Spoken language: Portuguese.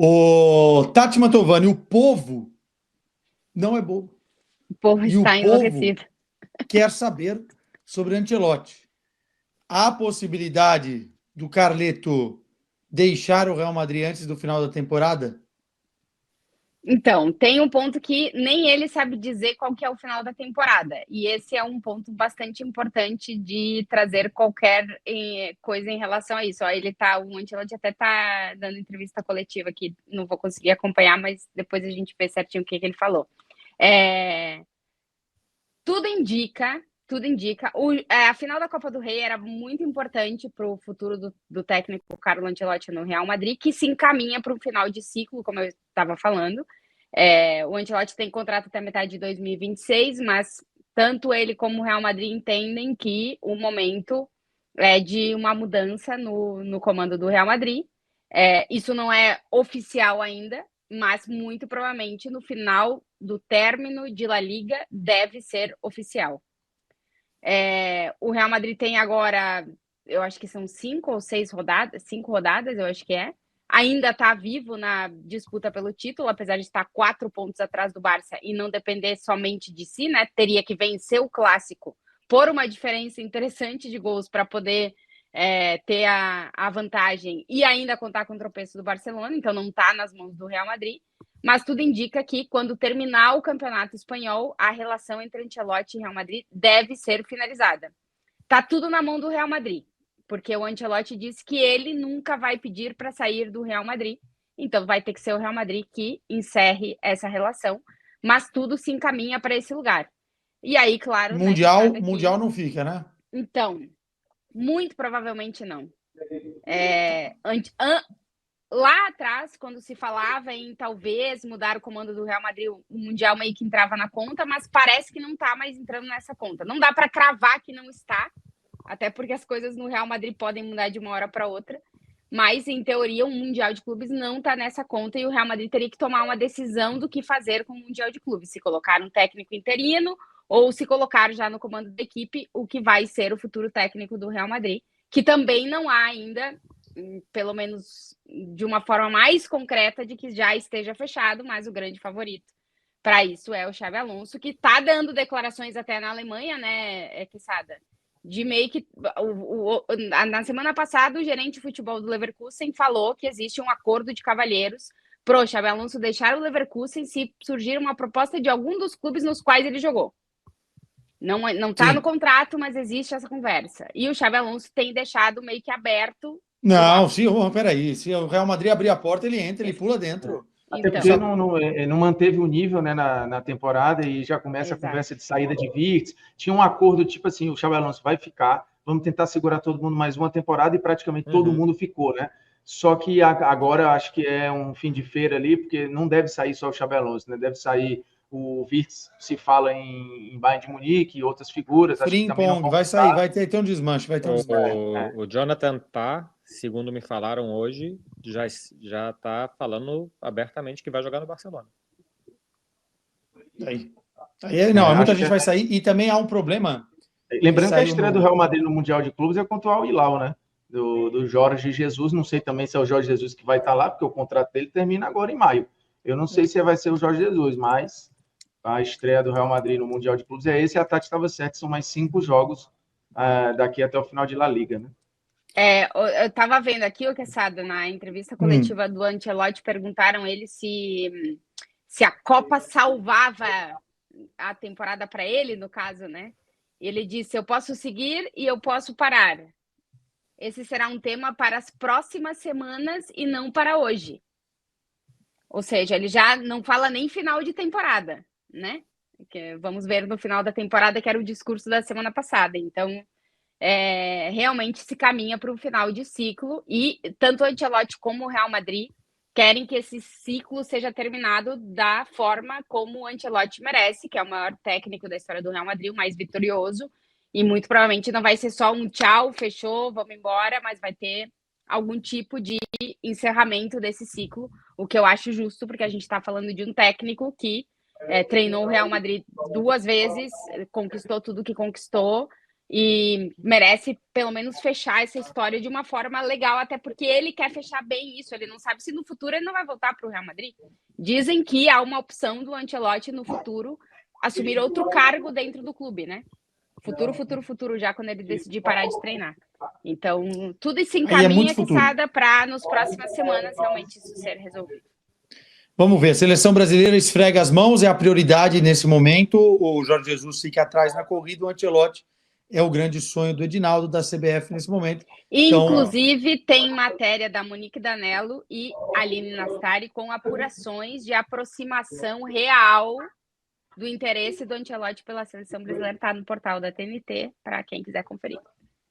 O Tati Mantovani, o povo não é bobo. O povo E o está povo enlouquecido. quer saber sobre Ancelotti. Há possibilidade do Carleto deixar o Real Madrid antes do final da temporada? Então, tem um ponto que nem ele sabe dizer qual que é o final da temporada. E esse é um ponto bastante importante de trazer qualquer coisa em relação a isso. Ó, o Ancelotti até tá dando entrevista coletiva aqui, não vou conseguir acompanhar, mas depois a gente vê certinho o que ele falou. Tudo indica. A final da Copa do Rei era muito importante para o futuro do técnico Carlo Ancelotti no Real Madrid, que se encaminha para um final de ciclo, como eu estava falando. O Ancelotti tem contrato até metade de 2026, mas tanto ele como o Real Madrid entendem que o momento é de uma mudança no comando do Real Madrid. Isso não é oficial ainda, mas muito provavelmente no final do término de La Liga deve ser oficial. O Real Madrid tem agora, eu acho que são 5 rodadas, eu acho que é. Ainda está vivo na disputa pelo título, apesar de estar 4 pontos atrás do Barça e não depender somente de si, né? Teria que vencer o clássico por uma diferença interessante de gols para poder ter a vantagem e ainda contar com o tropeço do Barcelona, então não está nas mãos do Real Madrid. Mas tudo indica que quando terminar o campeonato espanhol, a relação entre Ancelotti e Real Madrid deve ser finalizada. Tá tudo na mão do Real Madrid, porque o Ancelotti disse que ele nunca vai pedir para sair do Real Madrid, então vai ter que ser o Real Madrid que encerre essa relação, mas tudo se encaminha para esse lugar. E aí, claro, Mundial não fica, né? Então, muito provavelmente não. Lá atrás, quando se falava em talvez mudar o comando do Real Madrid, o Mundial meio que entrava na conta, mas parece que não está mais entrando nessa conta. Não dá para cravar que não está, até porque as coisas no Real Madrid podem mudar de uma hora para outra. Mas, em teoria, o Mundial de Clubes não está nessa conta e o Real Madrid teria que tomar uma decisão do que fazer com o Mundial de Clubes. Se colocar um técnico interino ou se colocar já no comando da equipe o que vai ser o futuro técnico do Real Madrid, que também não há ainda, pelo menos de uma forma mais concreta, de que já esteja fechado, mas o grande favorito para isso é o Xabi Alonso, que está dando declarações até na Alemanha, né, Quesada? De meio que na semana passada o gerente de futebol do Leverkusen falou que existe um acordo de cavalheiros pro Xabi Alonso deixar o Leverkusen se surgir uma proposta de algum dos clubes nos quais ele jogou. Não está no contrato, mas existe essa conversa. E o Xabi Alonso tem deixado meio que aberto. Não, peraí. Se o Real Madrid abrir a porta, ele entra, ele pula dentro. Até porque não manteve o nível, né, na temporada e já começa a conversa de saída de Virtus. Tinha um acordo tipo assim, o Xabi Alonso vai ficar, vamos tentar segurar todo mundo mais uma temporada e praticamente todo mundo ficou, né? Só que agora eu acho que é um fim de feira ali, porque não deve sair só o Xabi Alonso, né? Deve sair o Virtus, se fala em Bayern de Munique e outras figuras. Frimpong, vai sair, vai ter um desmanche, O Jonathan segundo me falaram hoje, já está falando abertamente que vai jogar no Barcelona. Muita gente vai sair e também há um problema. Lembrando que a estreia do Real Madrid no Mundial de Clubes é contra o Al Hilal, né? Do Jorge Jesus. Não sei também se é o Jorge Jesus que vai estar lá, porque o contrato dele termina agora em maio. Eu não sei se vai ser o Jorge Jesus, mas a estreia do Real Madrid no Mundial de Clubes é esse. A Tati estava certa, são mais 5 jogos daqui até o final de La Liga, né? Eu estava vendo aqui, o Quesada, na entrevista coletiva do Ancelotti, perguntaram ele se a Copa salvava a temporada para ele, no caso, né? Ele disse: eu posso seguir e eu posso parar. Esse será um tema para as próximas semanas e não para hoje. Ou seja, ele já não fala nem final de temporada, né? Vamos ver no final da temporada, que era o discurso da semana passada. Então, realmente se caminha para um final de ciclo e tanto o Ancelotti como o Real Madrid querem que esse ciclo seja terminado da forma como o Ancelotti merece, que é o maior técnico da história do Real Madrid, o mais vitorioso, e muito provavelmente não vai ser só um tchau, fechou, vamos embora, mas vai ter algum tipo de encerramento desse ciclo, o que eu acho justo, porque a gente está falando de um técnico que treinou o Real Madrid 2 vezes, conquistou tudo que conquistou, e merece pelo menos fechar essa história de uma forma legal, até porque ele quer fechar bem isso, ele não sabe se no futuro ele não vai voltar para o Real Madrid. Dizem que há uma opção do Ancelotti no futuro assumir outro cargo dentro do clube, né? Futuro, já quando ele decidir parar de treinar. Então, tudo se encaminha, quiçada, para nas próximas semanas realmente isso ser resolvido. Vamos ver, a seleção brasileira esfrega as mãos, é a prioridade nesse momento, o Jorge Jesus fica atrás na corrida, o Ancelotti é o grande sonho do Edinaldo, da CBF nesse momento. Inclusive, tem matéria da Monique Danello e Aline Nastari com apurações de aproximação real do interesse do Ancelotti pela seleção brasileira, está no portal da TNT, para quem quiser conferir.